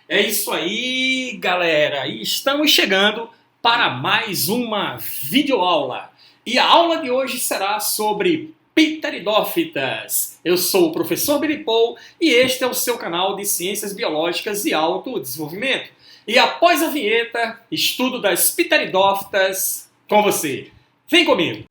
É isso aí, galera! E estamos chegando para mais uma videoaula. E a aula de hoje será sobre pteridófitas. Eu sou o professor Billy Paul e este é o seu canal de Ciências Biológicas e Autodesenvolvimento. E após a vinheta, estudo das pteridófitas com você. Vem comigo!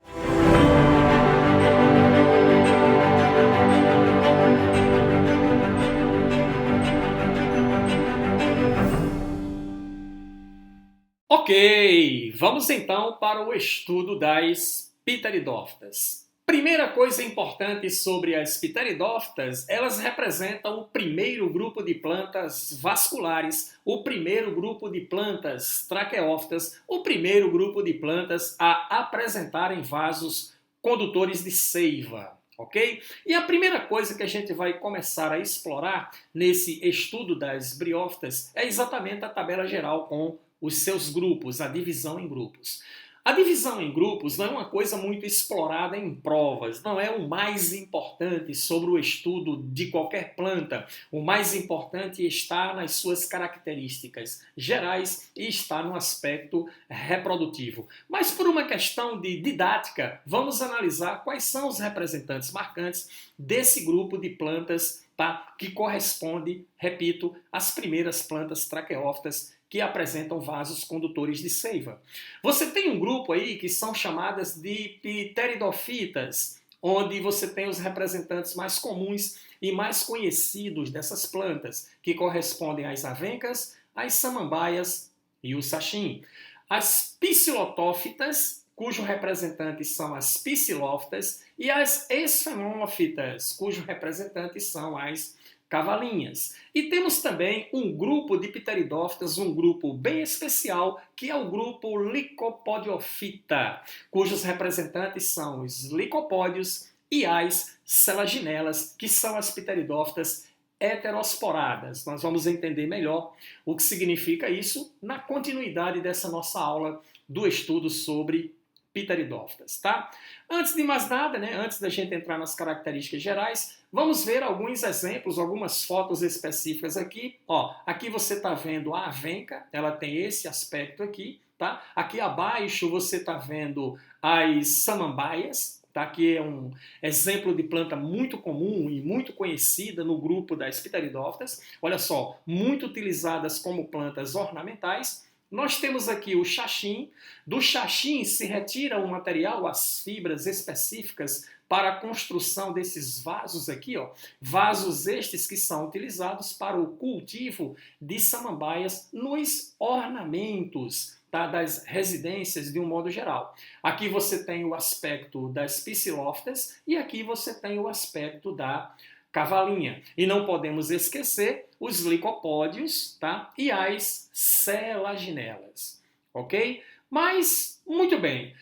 Ok, vamos então para o estudo das pteridófitas. Primeira coisa importante sobre as pteridófitas, elas representam o primeiro grupo de plantas vasculares, o primeiro grupo de plantas traqueófitas, o primeiro grupo de plantas a apresentarem vasos condutores de seiva. Ok? E a primeira coisa que a gente vai começar a explorar nesse estudo das briófitas é exatamente a tabela geral com os seus grupos, a divisão em grupos. A divisão em grupos não é uma coisa muito explorada em provas, não é o mais importante sobre o estudo de qualquer planta. O mais importante está nas suas características gerais e está no aspecto reprodutivo. Mas por uma questão de didática, vamos analisar quais são os representantes marcantes desse grupo de plantas, tá? Que corresponde, repito, às primeiras plantas traqueófitas que apresentam vasos condutores de seiva. Você tem um grupo aí que são chamadas de pteridofitas, onde você tem os representantes mais comuns e mais conhecidos dessas plantas, que correspondem às avencas, às samambaias e o sachim. As psilotófitas, cujos representantes são as psilófitas, e as esfenófitas, cujos representantes são as cavalinhas. E temos também um grupo de pteridófitas, um grupo bem especial, que é o grupo Licopodiofita, cujos representantes são os licopódios e as selaginelas, que são as pteridófitas heterosporadas. Nós vamos entender melhor o que significa isso na continuidade dessa nossa aula do estudo sobre pteridófitas, tá? Antes de mais nada, antes da gente entrar nas características gerais, vamos ver alguns exemplos, algumas fotos específicas aqui. Ó, aqui você está vendo a avenca, ela tem esse aspecto aqui, tá? Aqui abaixo você está vendo as samambaias, tá? Que é um exemplo de planta muito comum e muito conhecida no grupo das pteridófitas. Olha só, muito utilizadas como plantas ornamentais. Nós temos aqui o xaxim. Do xaxim se retira o material, as fibras específicas para a construção desses vasos aqui, ó. Vasos estes que são utilizados para o cultivo de samambaias nos ornamentos, tá, das residências de um modo geral. Aqui você tem o aspecto das psilófitas e aqui você tem o aspecto da cavalinha. E não podemos esquecer os licopódios, tá? E as selaginelas, ok? Mas, muito bem.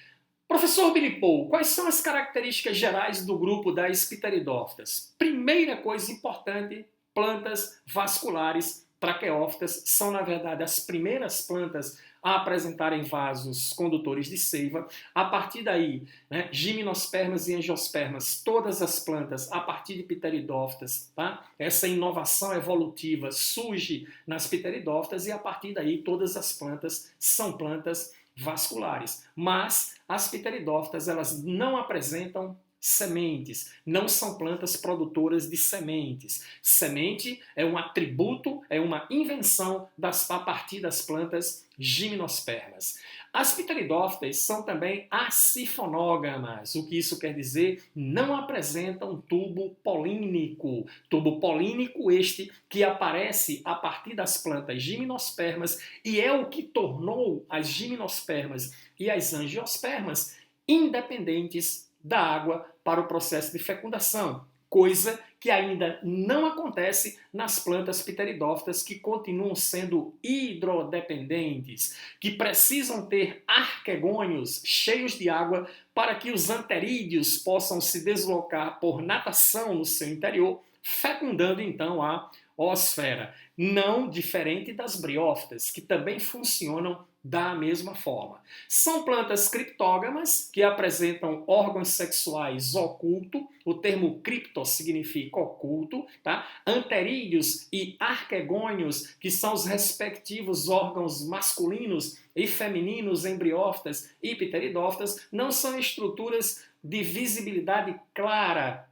Professor Billy Paul, quais são as características gerais do grupo das pteridófitas? Primeira coisa importante, plantas vasculares traqueófitas são, na verdade, as primeiras plantas a apresentarem vasos condutores de seiva. A partir daí, gimnospermas e angiospermas, todas as plantas a partir de pteridófitas, tá? Essa inovação evolutiva surge nas pteridófitas e a partir daí todas as plantas são plantas vasculares. Mas as pteridófitas, elas não apresentam sementes, não são plantas produtoras de sementes. Semente é um atributo, é uma invenção a partir das plantas gimnospermas. As pteridófitas são também acifonógamas. O que isso quer dizer? Não apresentam tubo polínico. Tubo polínico este que aparece a partir das plantas gimnospermas e é o que tornou as gimnospermas e as angiospermas independentes da água para o processo de fecundação, coisa que ainda não acontece nas plantas pteridófitas que continuam sendo hidrodependentes, que precisam ter arquegônios cheios de água para que os anterídeos possam se deslocar por natação no seu interior, fecundando então a oosfera. Não diferente das briófitas, que também funcionam da mesma forma. São plantas criptógamas que apresentam órgãos sexuais ocultos, o termo criptos significa oculto, tá? Anterídeos e arquegônios, que são os respectivos órgãos masculinos e femininos em briófitas e pteridófitas, não são estruturas de visibilidade clara,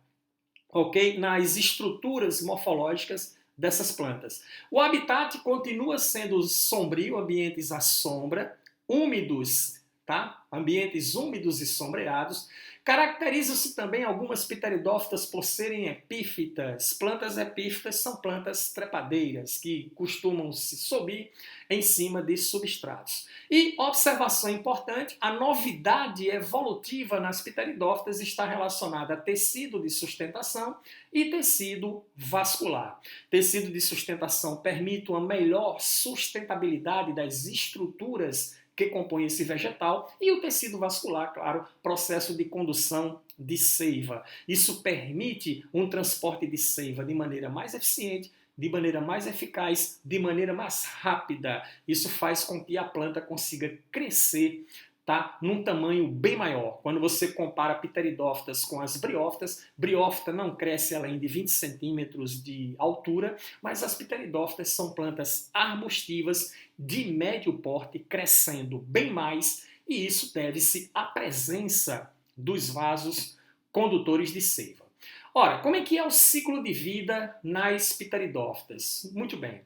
ok? Nas estruturas morfológicas dessas plantas. O habitat continua sendo sombrio, ambientes à sombra, úmidos, tá? Ambientes úmidos e sombreados. Caracterizam-se também algumas pteridófitas por serem epífitas. Plantas epífitas são plantas trepadeiras que costumam se subir em cima de substratos. E observação importante, a novidade evolutiva nas pteridófitas está relacionada a tecido de sustentação e tecido vascular. Tecido de sustentação permite uma melhor sustentabilidade das estruturas que compõe esse vegetal, e o tecido vascular, claro, processo de condução de seiva. Isso permite um transporte de seiva de maneira mais eficiente, de maneira mais eficaz, de maneira mais rápida. Isso faz com que a planta consiga crescer, tá, num tamanho bem maior. Quando você compara pteridófitas com as briófitas, briófita não cresce além de 20 centímetros de altura, mas as pteridófitas são plantas arbustivas de médio porte, crescendo bem mais, e isso deve-se à presença dos vasos condutores de seiva. Ora, como é que é o ciclo de vida nas pteridófitas? Muito bem.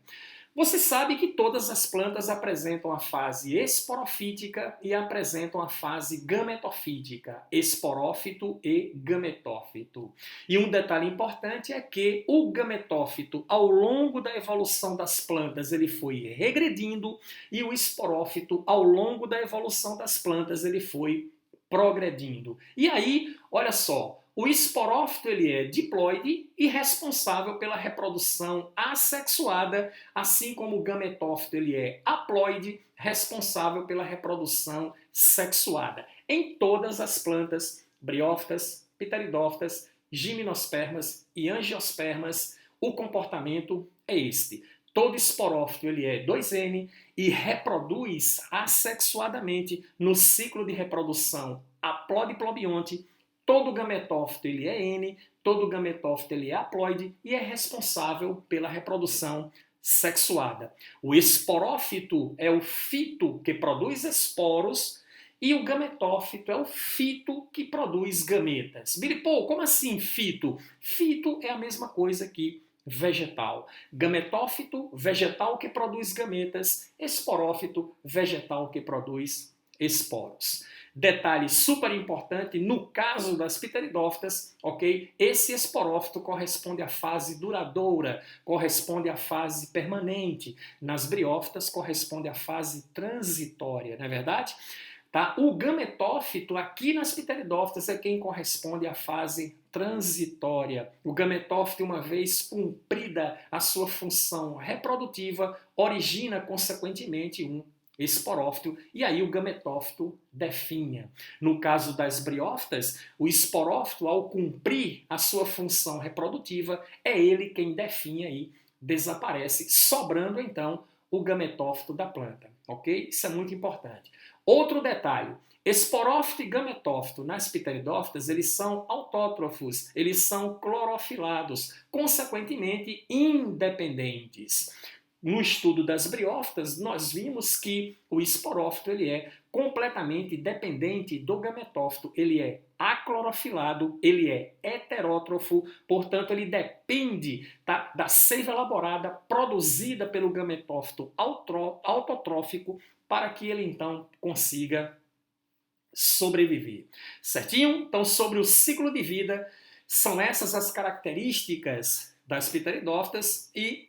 Você sabe que todas as plantas apresentam a fase esporofítica e apresentam a fase gametofítica, esporófito e gametófito. E um detalhe importante é que o gametófito, ao longo da evolução das plantas, ele foi regredindo, e o esporófito, ao longo da evolução das plantas, ele foi progredindo. E aí, olha só, o esporófito ele é diploide e responsável pela reprodução assexuada, assim como o gametófito ele é haploide, responsável pela reprodução sexuada. Em todas as plantas, briófitas, pteridófitas, gimnospermas e angiospermas, o comportamento é este. Todo esporófito ele é 2N e reproduz assexuadamente no ciclo de reprodução haplode-plobionte. Todo gametófito ele é N, todo gametófito ele é haploide e é responsável pela reprodução sexuada. O esporófito é o fito que produz esporos e o gametófito é o fito que produz gametas. Pô, como assim fito? Fito é a mesma coisa que vegetal. Gametófito, vegetal que produz gametas. Esporófito, vegetal que produz esporos. Detalhe super importante, no caso das pteridófitas, ok? Esse esporófito corresponde à fase duradoura, corresponde à fase permanente. Nas briófitas corresponde à fase transitória, não é verdade? Tá? O gametófito aqui nas pteridófitas é quem corresponde à fase transitória. O gametófito, uma vez cumprida a sua função reprodutiva, origina consequentemente um esporófito, e aí o gametófito definha. No caso das briófitas, o esporófito, ao cumprir a sua função reprodutiva, é ele quem definha e desaparece, sobrando então o gametófito da planta, ok? Isso é muito importante. Outro detalhe, esporófito e gametófito nas pteridófitas, eles são autótrofos, eles são clorofilados, consequentemente independentes. No estudo das briófitas, nós vimos que o esporófito ele é completamente dependente do gametófito, ele é aclorofilado, ele é heterótrofo, portanto ele depende da seiva elaborada produzida pelo gametófito autotrófico para que ele então consiga sobreviver. Certinho? Então, sobre o ciclo de vida, são essas as características das pteridófitas e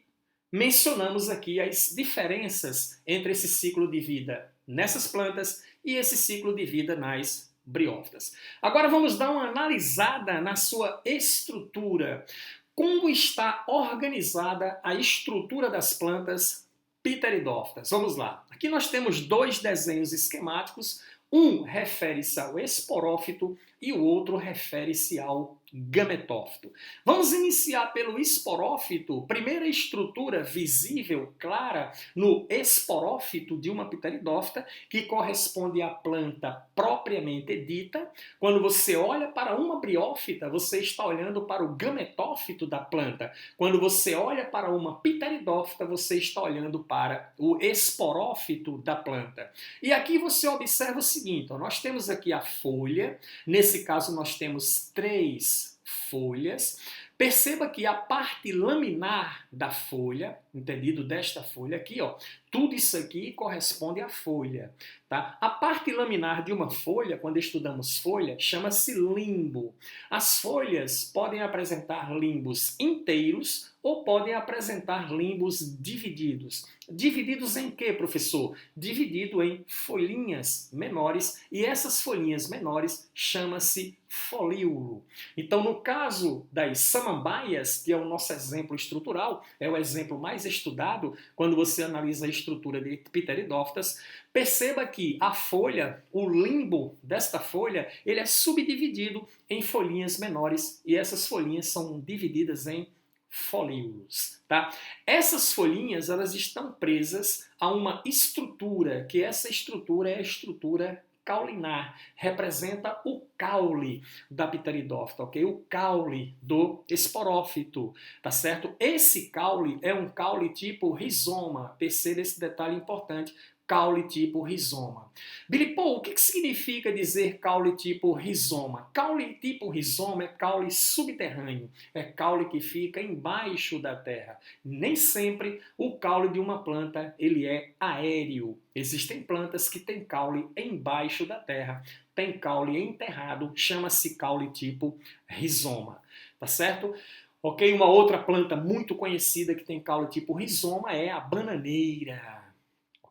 mencionamos aqui as diferenças entre esse ciclo de vida nessas plantas e esse ciclo de vida nas briófitas. Agora vamos dar uma analisada na sua estrutura. Como está organizada a estrutura das plantas pteridófitas? Vamos lá. Aqui nós temos dois desenhos esquemáticos. Um refere-se ao esporófito, e o outro refere-se ao gametófito. Vamos iniciar pelo esporófito, primeira estrutura visível, clara, no esporófito de uma pteridófita, que corresponde à planta propriamente dita. Quando você olha para uma briófita, você está olhando para o gametófito da planta. Quando você olha para uma pteridófita, você está olhando para o esporófito da planta. E aqui você observa o seguinte, ó, nós temos aqui a folha, nesse caso nós temos 3 folhas. Perceba que a parte laminar da folha, entendido desta folha aqui, ó, tudo isso aqui corresponde à folha, tá? A parte laminar de uma folha, quando estudamos folha, chama-se limbo. As folhas podem apresentar limbos inteiros ou podem apresentar limbos divididos. Divididos em quê, professor? Dividido em folhinhas menores, e essas folhinhas menores chama-se folíolo. Então, no caso das samambaias, que é o nosso exemplo estrutural, é o exemplo mais estudado quando você analisa a estrutura de pteridófitas, perceba que a folha, o limbo desta folha, ele é subdividido em folhinhas menores, e essas folhinhas são divididas em folíolos, tá? Essas folhinhas, elas estão presas a uma estrutura, que essa estrutura é a estrutura caulinar, representa o caule da pteridófita, ok? O caule do esporófito, tá certo? Esse caule é um caule tipo rizoma, perceba esse detalhe importante, caule tipo rizoma. Billy Paul, o que significa dizer caule tipo rizoma? Caule tipo rizoma é caule subterrâneo, é caule que fica embaixo da terra. Nem sempre o caule de uma planta ele é aéreo. Existem plantas que têm caule embaixo da terra, tem caule enterrado, chama-se caule tipo rizoma, tá certo? Ok, uma outra planta muito conhecida que tem caule tipo rizoma é a bananeira.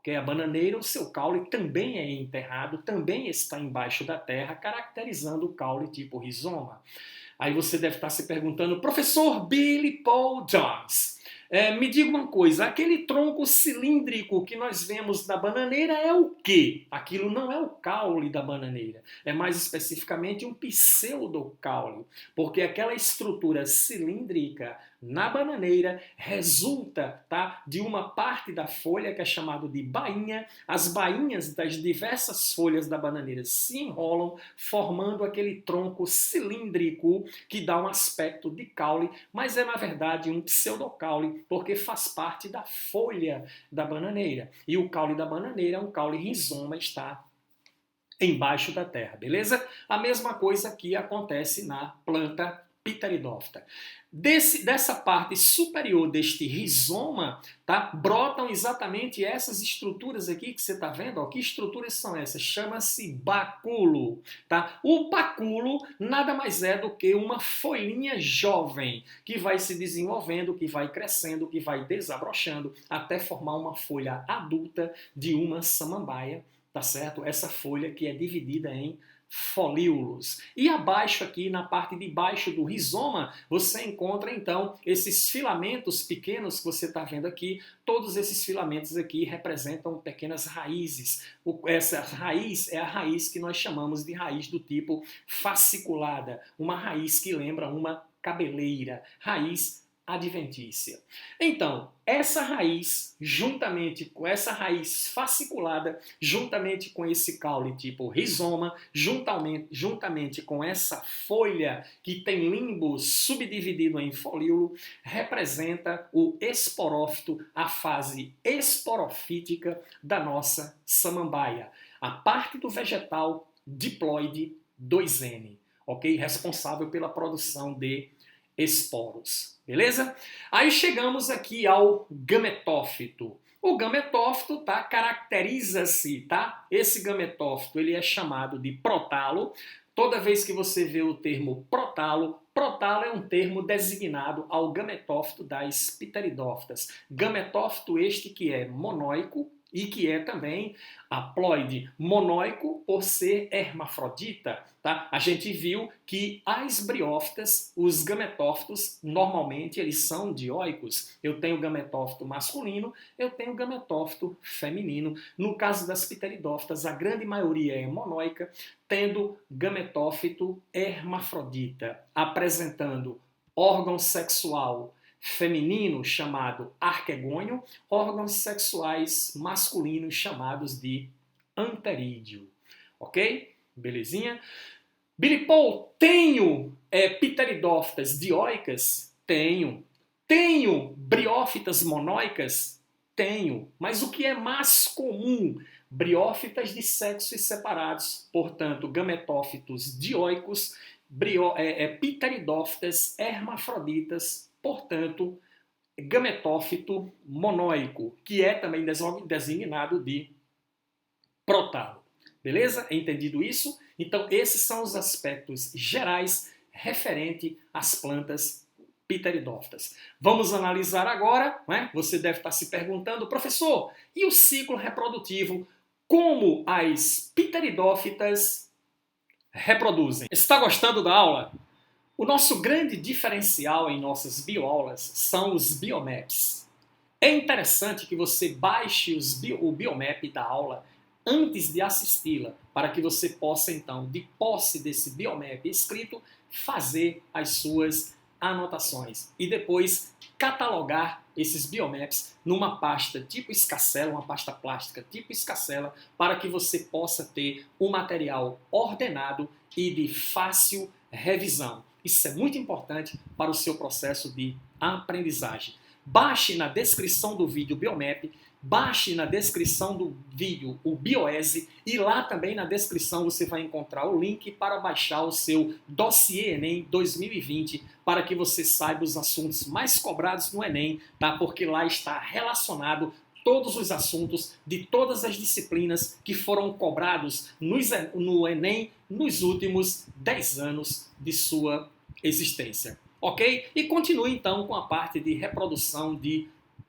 A bananeira, o seu caule também é enterrado, também está embaixo da terra, caracterizando o caule tipo rizoma. Aí você deve estar se perguntando, professor Billy Paul Jones, me diga uma coisa, aquele tronco cilíndrico que nós vemos na bananeira é o quê? Aquilo não é o caule da bananeira, é mais especificamente um pseudocaule, porque aquela estrutura cilíndrica na bananeira resulta, tá, de uma parte da folha que é chamado de bainha. As bainhas das diversas folhas da bananeira se enrolam, formando aquele tronco cilíndrico que dá um aspecto de caule, mas é na verdade um pseudocaule, porque faz parte da folha da bananeira. E o caule da bananeira é um caule rizoma, está embaixo da terra, beleza? A mesma coisa que acontece na planta pteridófita. Dessa parte superior deste rizoma, tá, brotam exatamente essas estruturas aqui que você está vendo. Ó. Que estruturas são essas? Chama-se báculo. Tá? O báculo nada mais é do que uma folhinha jovem que vai se desenvolvendo, que vai crescendo, que vai desabrochando até formar uma folha adulta de uma samambaia. Tá certo? Essa folha que é dividida em folíolos. E abaixo aqui, na parte de baixo do rizoma, você encontra então esses filamentos pequenos que você está vendo aqui. Todos esses filamentos aqui representam pequenas raízes. Essa raiz é a raiz que nós chamamos de raiz do tipo fasciculada, uma raiz que lembra uma cabeleira, raiz adventícia. Então, essa raiz, juntamente com essa raiz fasciculada, juntamente com esse caule tipo rizoma, juntamente com essa folha que tem limbo subdividido em folíolo, representa o esporófito, a fase esporofítica da nossa samambaia. A parte do vegetal diploide 2N, ok? Responsável pela produção de esporos, beleza? Aí chegamos aqui ao gametófito. O gametófito, tá, caracteriza-se, tá? Esse gametófito, ele é chamado de protalo. Toda vez que você vê o termo protalo, protalo é um termo designado ao gametófito das pteridófitas. Gametófito este que é monóico e que é também haploide monóico por ser hermafrodita. Tá? A gente viu que as briófitas, os gametófitos, normalmente eles são dioicos. Eu tenho gametófito masculino, eu tenho gametófito feminino. No caso das pteridófitas, a grande maioria é monóica, tendo gametófito hermafrodita, apresentando órgão sexual feminino chamado arquegônio, órgãos sexuais masculinos chamados de anterídeo. Ok? Belezinha? Billy Paul, tenho pteridófitas dioicas? Tenho. Tenho briófitas monóicas? Tenho. Mas o que é mais comum? Briófitas de sexos separados, portanto, gametófitos dioicos, pteridófitas hermafroditas, portanto, gametófito monóico, que é também designado de protálogo. Beleza? Entendido isso? Então, esses são os aspectos gerais referente às plantas pteridófitas. Vamos analisar agora, né? Você deve estar se perguntando, professor, e o ciclo reprodutivo? Como as pteridófitas reproduzem? Está gostando da aula? O nosso grande diferencial em nossas bioaulas são os biomaps. É interessante que você baixe o biomap da aula antes de assisti-la, para que você possa, então, de posse desse biomap escrito, fazer as suas anotações e depois catalogar esses biomaps numa pasta tipo Escacela, uma pasta plástica tipo Escacela, para que você possa ter um material ordenado e de fácil revisão. Isso é muito importante para o seu processo de aprendizagem. Baixe na descrição do vídeo o biomap, baixe na descrição do vídeo o Bioese e lá também na descrição você vai encontrar o link para baixar o seu dossiê Enem 2020 para que você saiba os assuntos mais cobrados no Enem, tá? Porque lá está relacionado todos os assuntos de todas as disciplinas que foram cobrados no Enem nos últimos 10 anos de sua existência. Ok? E continue então com a parte de reprodução de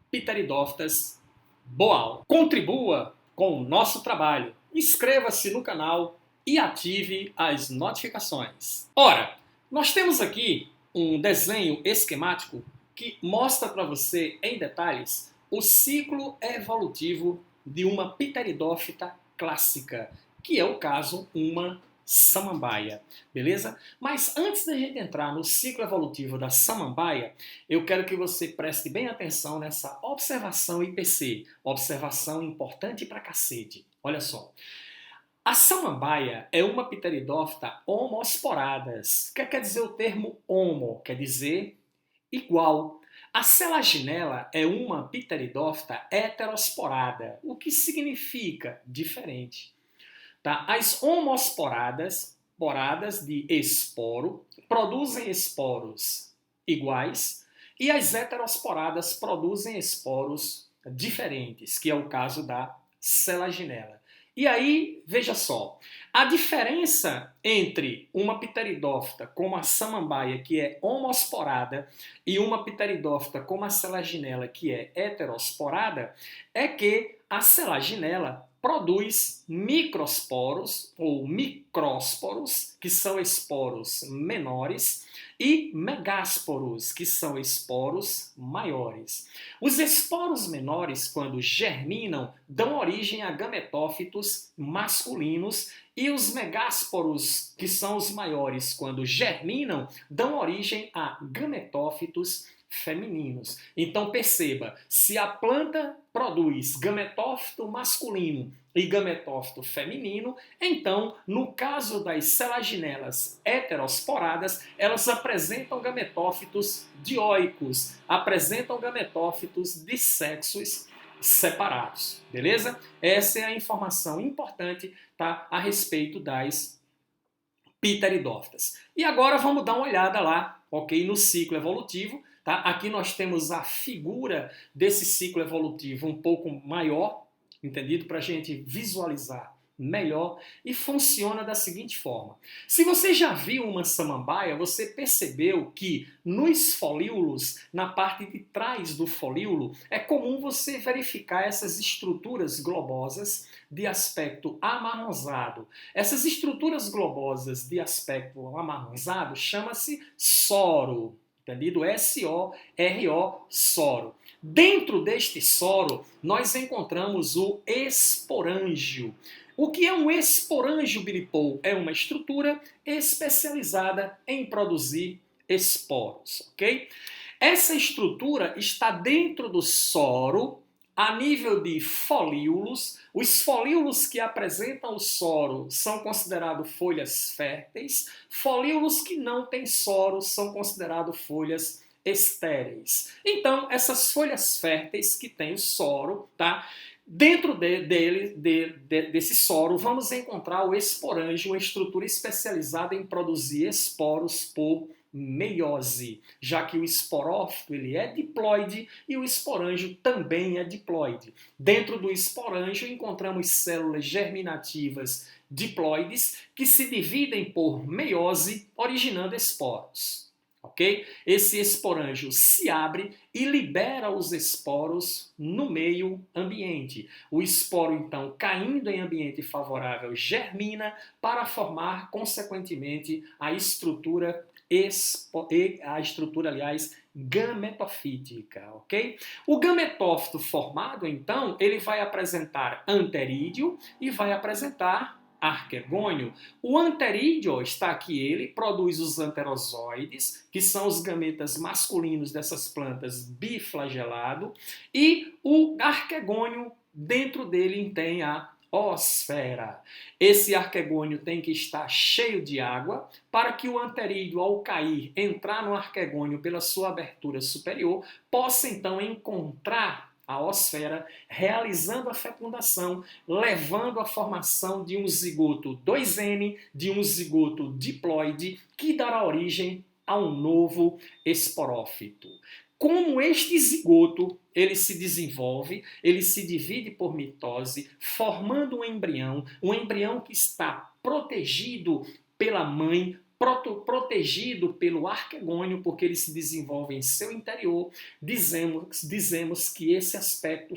pteridófitas. Boa aula! Contribua com o nosso trabalho, inscreva-se no canal e ative as notificações. Ora, nós temos aqui um desenho esquemático que mostra para você em detalhes o ciclo evolutivo de uma pteridófita clássica, que é o caso uma samambaia, beleza? Mas antes da gente entrar no ciclo evolutivo da samambaia, eu quero que você preste bem atenção nessa observação IPC, observação importante pra cacete. Olha só. A samambaia é uma pteridófita homosporadas. O que quer dizer o termo homo? Quer dizer igual. A selaginella é uma pteridófita heterosporada, o que significa diferente. Tá? As homosporadas, poradas de esporo, produzem esporos iguais e as heterosporadas produzem esporos diferentes, que é o caso da selaginella. E aí, veja só, a diferença entre uma pteridófita como a samambaia, que é homosporada, e uma pteridófita como a selaginella, que é heterosporada, é que a selaginella produz microsporos ou micrósporos, que são esporos menores, e megásporos, que são esporos maiores. Os esporos menores, quando germinam, dão origem a gametófitos masculinos, e os megásporos, que são os maiores, quando germinam, dão origem a gametófitos femininos. Então perceba, se a planta produz gametófito masculino e gametófito feminino, então, no caso das selaginelas heterosporadas, elas apresentam gametófitos dioicos, apresentam gametófitos de sexos separados, beleza? Essa é a informação importante, tá, a respeito das pteridófitas. E agora vamos dar uma olhada lá, ok, no ciclo evolutivo. Tá? Aqui nós temos a figura desse ciclo evolutivo um pouco maior, entendido? Para a gente visualizar melhor e funciona da seguinte forma. Se você já viu uma samambaia, você percebeu que nos folíolos, na parte de trás do folíolo, é comum você verificar essas estruturas globosas de aspecto amarronzado. Essas estruturas globosas de aspecto amarronzado chama-se soro. Entendido? S-O-R-O, soro. Dentro deste soro, nós encontramos o esporângio. O que é um esporângio, Billy Paul? É uma estrutura especializada em produzir esporos, ok? Essa estrutura está dentro do soro, a nível de folíolos. Os folíolos que apresentam o soro são considerados folhas férteis. Folíolos que não têm soro são considerados folhas estéreis. Então, essas folhas férteis que têm o soro, tá? Dentro desse soro, vamos encontrar o esporângio, uma estrutura especializada em produzir esporos por meiose, já que o esporófito ele é diploide e o esporângio também é diploide. Dentro do esporângio encontramos células germinativas diploides que se dividem por meiose, originando esporos. Ok? Esse esporângio se abre e libera os esporos no meio ambiente. O esporo, então, caindo em ambiente favorável, germina para formar, consequentemente, a estrutura gametofítica, ok? O gametófito formado, então, ele vai apresentar anterídeo e vai apresentar arquegônio. O anterídeo está aqui, ele produz os anterozoides, que são os gametas masculinos dessas plantas biflagelado, e o arquegônio, dentro dele tem a oosfera. Esse arquegônio tem que estar cheio de água para que o anterídeo, ao cair, entrar no arquegônio pela sua abertura superior, possa então encontrar a oosfera, realizando a fecundação, levando à formação de um zigoto 2N, de um zigoto diploide, que dará origem a um novo esporófito. Como este zigoto ele se desenvolve, ele se divide por mitose, formando um embrião que está protegido pela mãe, protegido pelo arquegônio, porque ele se desenvolve em seu interior. Dizemos que esse aspecto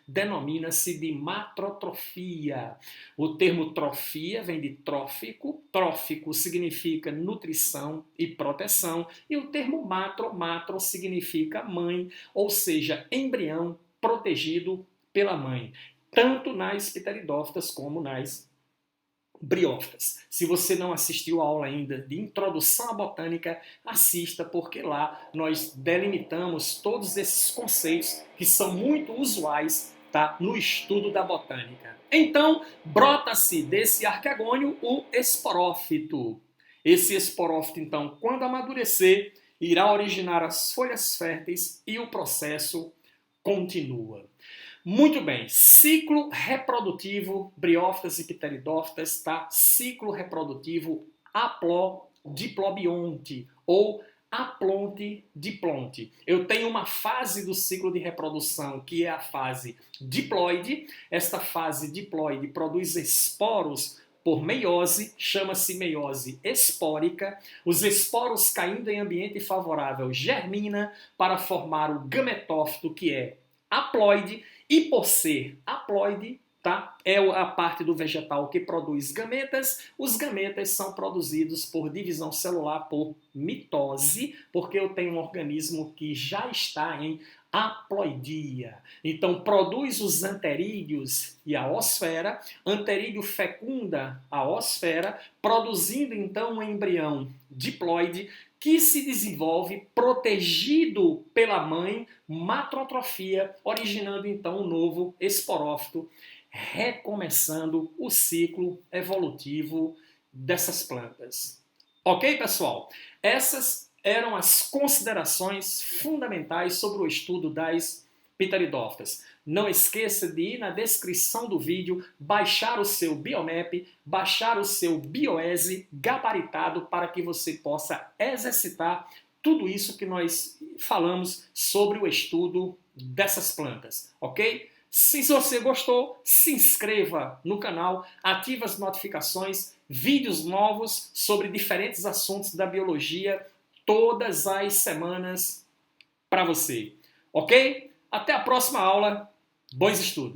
denomina-se de matrotrofia. O termo trofia vem de trófico, trófico significa nutrição e proteção, e o termo matro significa mãe, ou seja, embrião protegido pela mãe, tanto nas pteridófitas como nas briófitas. Se você não assistiu a aula ainda de introdução à botânica, assista, porque lá nós delimitamos todos esses conceitos que são muito usuais, tá, no estudo da botânica. Então, brota-se desse arquegônio o esporófito. Esse esporófito, então, quando amadurecer, irá originar as folhas férteis e o processo continua. Muito bem, ciclo reprodutivo, briófitas e pteridófitas, tá? Ciclo reprodutivo haplodiplobionte ou aplonte-diplonte. Eu tenho uma fase do ciclo de reprodução que é a fase diploide. Esta fase diploide produz esporos por meiose, chama-se meiose espórica. Os esporos caindo em ambiente favorável germina para formar o gametófito, que é haploide, e por ser haploide, tá, é a parte do vegetal que produz gametas. Os gametas são produzidos por divisão celular por mitose, porque eu tenho um organismo que já está em haploidia. Então, produz os anterídeos e a oosfera, anterídeo fecunda a oosfera, produzindo então um embrião diploide que se desenvolve protegido pela mãe, matrotrofia, originando então um novo esporófito, recomeçando o ciclo evolutivo dessas plantas. Ok, pessoal? Essas eram as considerações fundamentais sobre o estudo das pteridófitas. Não esqueça de ir na descrição do vídeo, baixar o seu Biomap, baixar o seu Bioese gabaritado para que você possa exercitar tudo isso que nós falamos sobre o estudo dessas plantas, ok? Se você gostou, se inscreva no canal, ative as notificações, vídeos novos sobre diferentes assuntos da biologia todas as semanas para você. Ok? Até a próxima aula. Bons estudos!